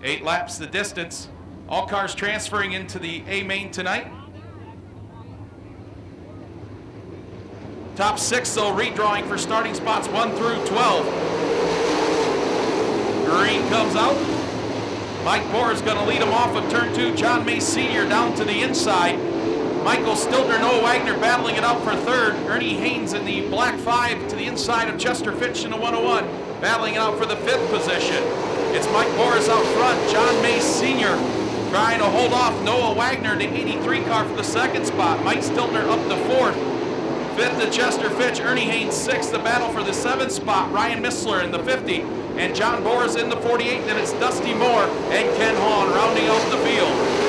8 laps the distance. All cars transferring into the A main tonight. Top 6 though redrawing for starting spots 1 through 12. Green comes out. Mike Bohr is going to lead him off of turn 2. John May Sr. down to the inside. Michael Stiltner, Noah Wagner battling it out for third. Ernie Haynes in the black 5 to the inside of Chester Fitch in the 101, battling it out for the 5th position. It's Mike Boris out front. John May Sr. trying to hold off Noah Wagner in the 83 car for the 2nd spot. Mike Stiltner up to 4th. 5th to Chester Fitch. Ernie Haynes 6th. The battle for the 7th spot. Ryan Missler in the 50. And John Boris in the 48. Then it's Dusty Moore and Ken Hahn rounding out the field.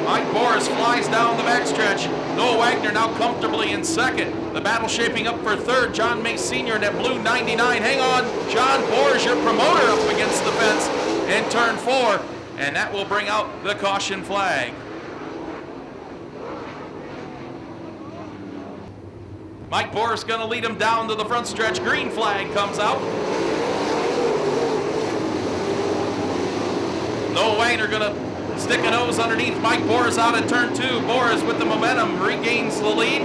Mike Boris flies down the backstretch. Noah Wagner now comfortably in 2nd. The battle shaping up for 3rd. John May Sr. in that blue 99. Hang on, John Boris, your promoter, up against the fence in turn 4. And that will bring out the caution flag. Mike Boris going to lead him down to the front stretch. Green flag comes out. Noah Wagner going to stick a nose underneath Mike Boris out at turn 2. Boris with the momentum regains the lead.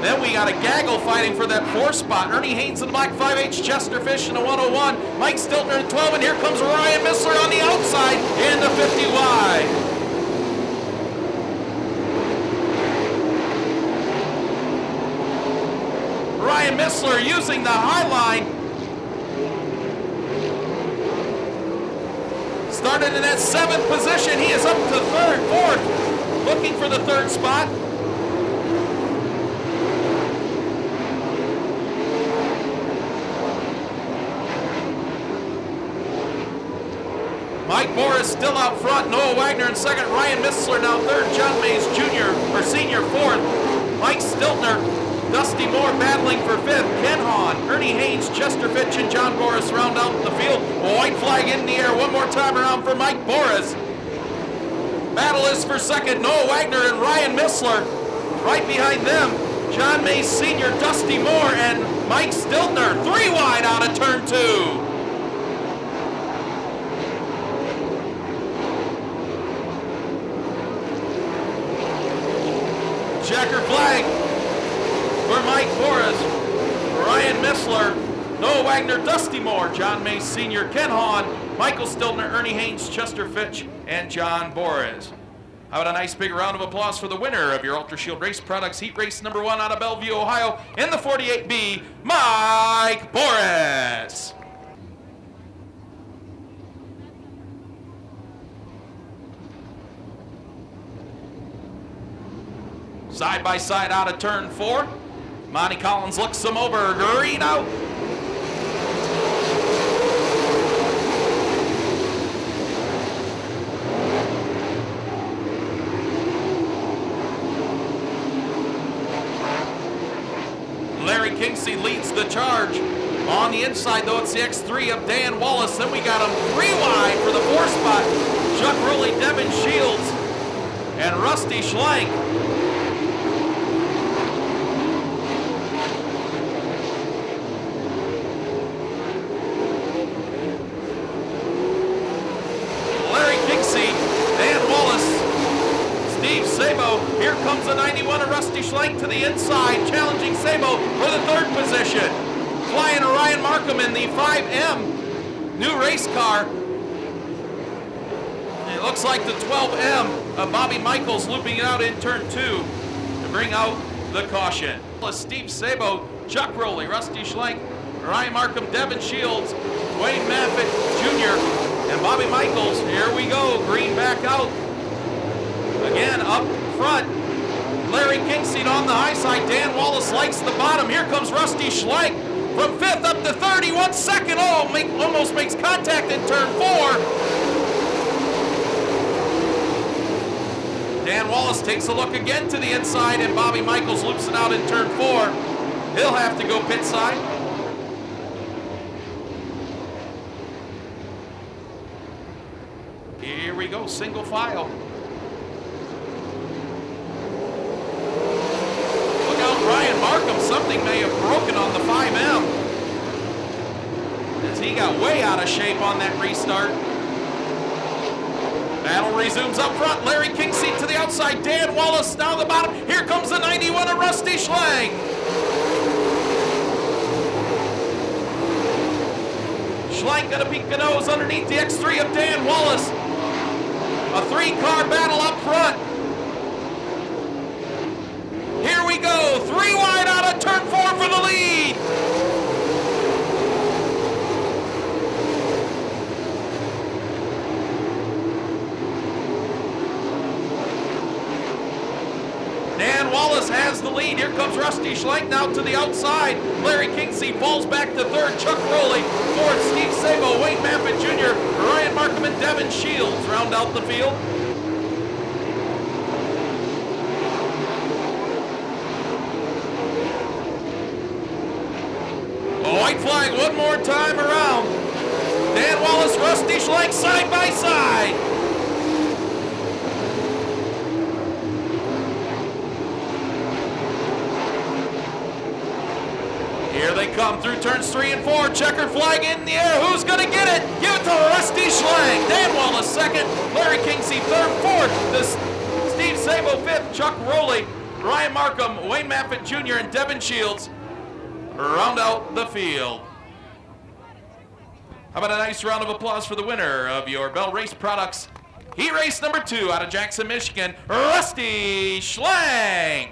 Then we got a gaggle fighting for that 4th spot. Ernie Haynes in the black 5H, Chester Fish in the 101, Mike Stiltner in 12, and here comes Ryan Missler on the outside in the 50 wide. Ryan Missler using the high line. Started in that 7th position. He is up to 4th, looking for the 3rd spot. Mike Boris still out front. Noah Wagner in 2nd. Ryan Missler now 3rd. John Mays Senior 4th. Mike Stiltner, Dusty Moore battling for 5th. Ken Hahn, Ernie Haynes, Chester Fitch, and John Boris round out the field. A white flag in the air. One more time around for Mike Boris. Battle is for 2nd. Noah Wagner and Ryan Missler. Right behind them, John Mays Sr., Dusty Moore, and Mike Stiltner. 3 wide out of turn 2. Checker flag for Mike Boris, Ryan Missler, Noah Wagner, Dusty Moore, John May Sr., Ken Hahn, Michael Stiltner, Ernie Haynes, Chester Fitch, and John Boris. How about a nice big round of applause for the winner of your Ultra Shield Race Products Heat Race number 1 out of Bellevue, Ohio, in the 48B, Mike Boris. Side by side out of turn 4. Monty Collins looks him over. Green out. Larry Kingsey leads the charge. On the inside, though, it's the X3 of Dan Wallace. Then we got him 3 wide for the 4th spot. Chuck Rowley, Devin Shields, and Rusty Schlenk. Here comes the 91 of Rusty Schlenk to the inside, challenging Sabo for the 3rd position. Flying Orion Markham in the 5M new race car. It looks like the 12M of Bobby Michaels looping it out in turn 2 to bring out the caution. Steve Sabo, Chuck Rowley, Rusty Schlenk, Orion Markham, Devin Shields, Wayne Maffitt Jr., and Bobby Michaels. Here we go, green back out. Again, up front, Larry Kingsey on the high side. Dan Wallace likes the bottom. Here comes Rusty Schlenk from 5th up to 31 second. Almost makes contact in turn 4. Dan Wallace takes a look again to the inside, and Bobby Michaels loops it out in turn 4. He'll have to go pit side. Here we go, single file. Ryan Markham, something may have broken on the 5M. He got way out of shape on that restart. Battle resumes up front. Larry Kingseat to the outside. Dan Wallace down the bottom. Here comes the 91 of Rusty Schlenk. Schlenk got a peek of nose underneath the X3 of Dan Wallace. A three-car battle up front. Here we go. 3 wide out of turn 4 for the lead. Dan Wallace has the lead. Here comes Rusty Schlenk now to the outside. Larry Kingseat falls back to third. Chuck Rowley, fourth. Steve Sabo, Wayne Maffett Jr., Ryan Markham, and Devin Shields round out the field. A white flag one more time around. Dan Wallace, Rusty Schlenk side by side. Here they come through turns 3 and 4. Checkered flag in the air. Who's going to get it? Give it to Rusty Schlenk. Dan Wallace second. Larry Kingseat third. Fourth. Steve Sabo fifth. Chuck Rowley, Ryan Markham, Wayne Maffett Jr., and Devin Shields round out the field. How about a nice round of applause for the winner of your Bell Race Products Heat Race number 2 out of Jackson, Michigan, Rusty Schlenk.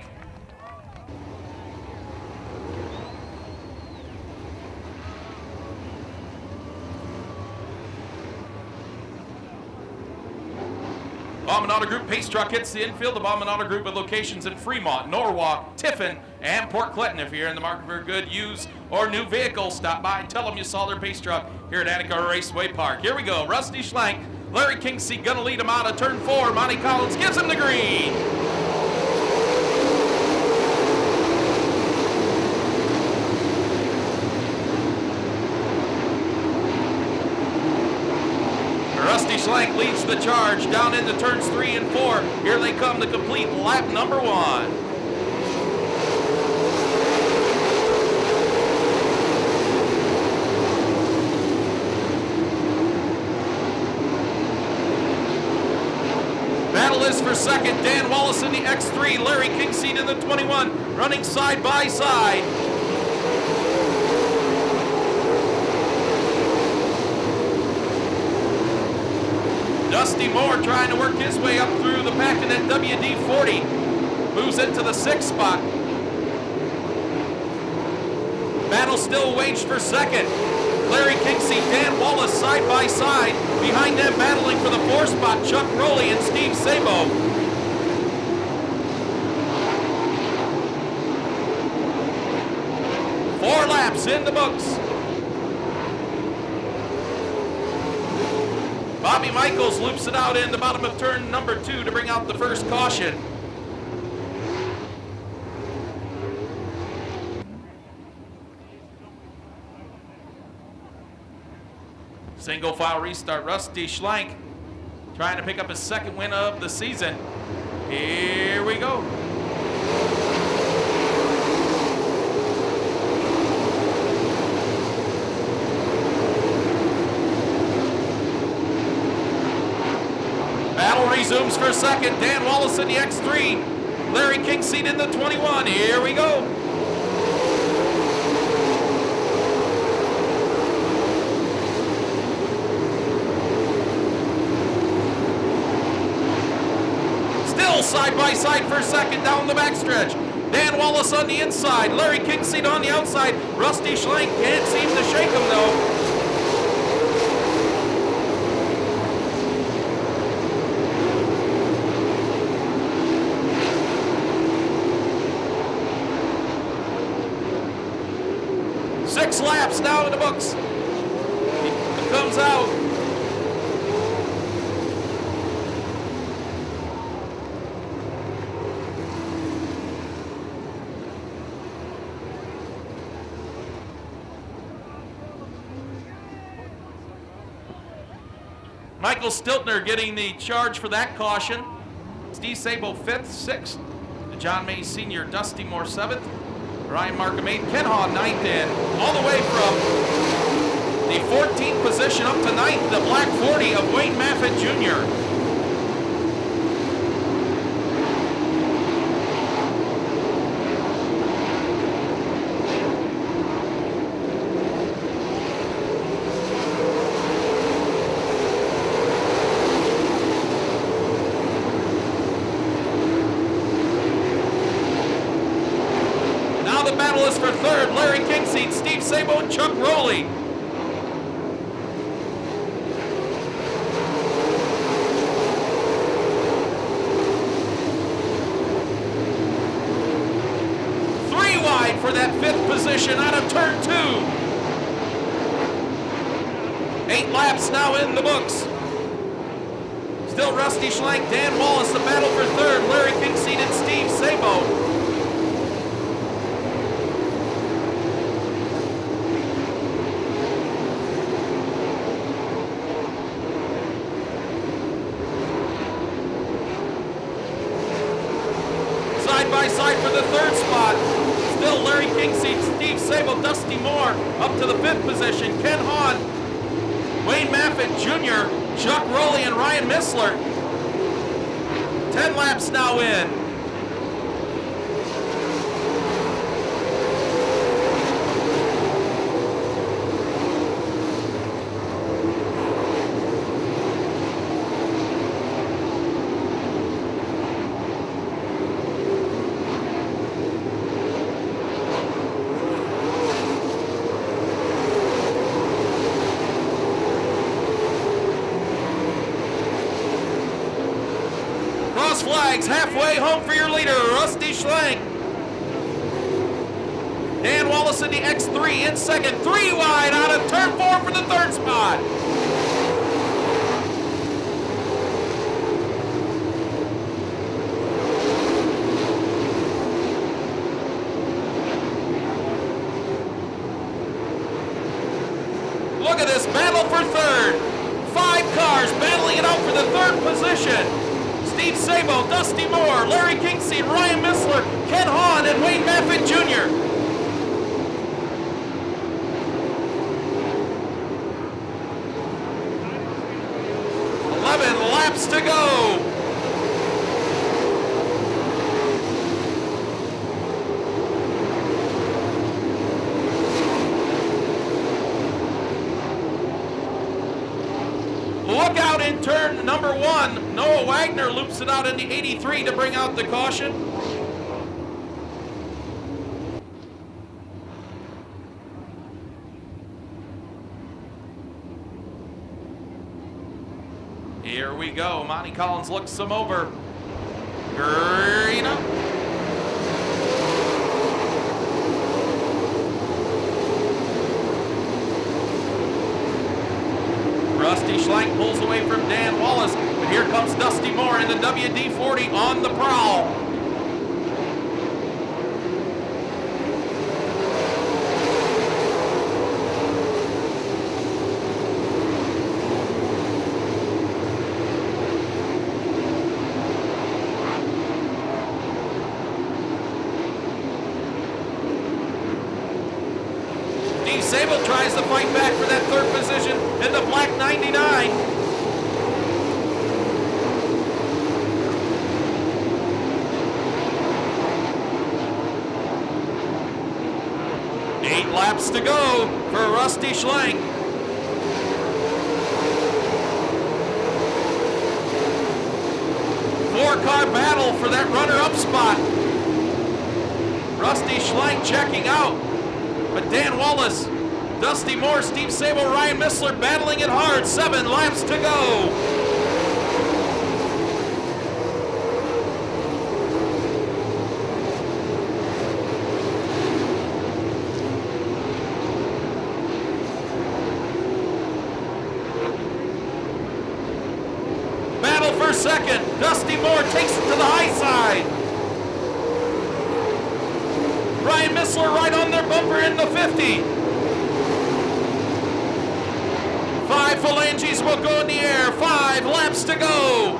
Bauman Auto Group Pace Truck hits the infield. The Bauman Auto Group with locations in Fremont, Norwalk, Tiffin, and Port Clinton. If you're in the market for a good used or new vehicle, stop by and tell them you saw their pace truck here at Attica Raceway Park. Here we go. Rusty Schlenk, Larry Kingseat gonna lead him out of turn 4. Monty Collins gives him the green. Rusty Schlenk leads the charge down into turns 3 and 4. Here they come to complete lap number 1. Battle is for second. Dan Wallace in the X3, Larry Kingseat in the 21, running side by side. Dusty Moore trying to work his way up through the pack in that WD-40. Moves into the 6th spot. Battle still waged for second. Larry Kingseat, Dan Wallace side by side. Behind them battling for the 4th spot, Chuck Rowley and Steve Sabo. Four laps in the books. Bobby Michaels loops it out in the bottom of turn number 2 to bring out the first caution. Single file restart. Rusty Schlenk trying to pick up his 2nd win of the season. Here we go. Battle resumes for second. Dan Wallace in the X3. Larry Kingseat in the 21. Here we go. Still side by side for second down the backstretch. Dan Wallace on the inside. Larry Kingseat on the outside. Rusty Schlenk can't seem to shake him though. Six laps now in the books. He comes out. Michael Stiltner getting the charge for that caution. Steve Sabo 5th, 6th. John May Sr., Dusty Moore 7th. Ryan Markham 8th, Ken Haw 9th, and all the way from The 14th position up to 9th, the black 40 of Wayne Maffitt Jr. The battle is for third. Larry Kingseed, Steve Sabo, and Chuck Rowley. Three wide for that 5th position out of turn 2. 8 laps now in the books. Still Rusty Schlenk, Dan Wallace, the battle for third. Larry Kingseed and Steve Sabo. Side by side for the 3rd spot. Still Larry Kingseed, Steve Sabo, Dusty Moore up to the 5th position. Ken Hahn, Wayne Maffitt Jr., Chuck Rowley, and Ryan Missler. 10 laps now in. Cross flags, halfway home for your leader, Rusty Schlenk. Dan Wallace in the X3 in second, 3 wide out of turn 4 for the 3rd spot. Look at this battle for third. 5 cars battling it out for the 3rd position. Steve Sabo, Dusty Moore, Larry Kingseed, Ryan Missler, Ken Hahn, and Wayne Maffitt Jr. 11 laps to go. Look out in turn number 1. Noah Wagner loops it out in the 83 to bring out the caution. Here we go. Monty Collins looks them over. Green up. Rusty Schlenk pulls away from Dan Wallace, but here comes Dusty Moore in the WD-40 on the prowl. Steve Sabo tries to fight back for that 3rd position in the black 99. Eight laps to go for Rusty Schlenk. Four-car battle for that runner-up spot. Rusty Schlenk checking out. But Dan Wallace, Dusty Moore, Steve Sabo, Ryan Missler battling it hard. 7 laps to go. Battle for second. Dusty Moore takes it to the high side. Ryan Missler right on their bumper in the 50. 5 phalanges will go in the air. 5 laps to go.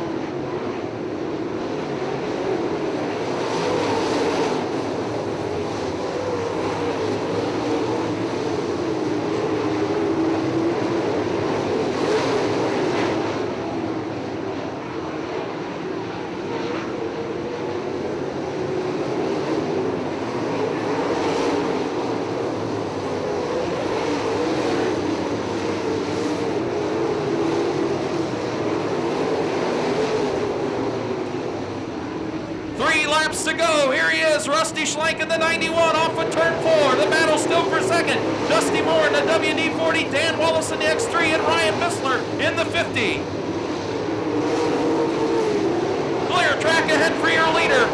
to go. Here he is, Rusty Schlenk in the 91 off of turn 4. The battle still for second. Dusty Moore in the WD-40, Dan Wallace in the X3, and Ryan Bissler in the 50. Clear track ahead for your leader.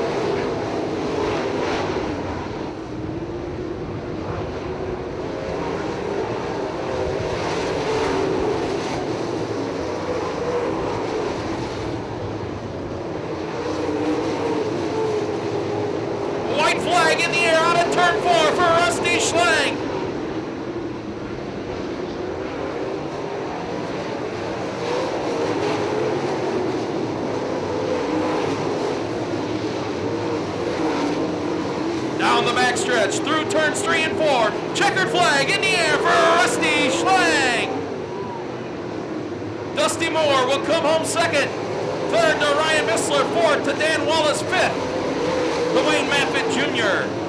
White flag in the air out of turn 4 for Rusty Schlenk. Down the backstretch through turns 3 and 4. Checkered flag in the air for Rusty Schlenk. Dusty Moore will come home second. Third to Ryan Bissler. Fourth to Dan Wallace. Fifth to Wayne Maffitt Jr.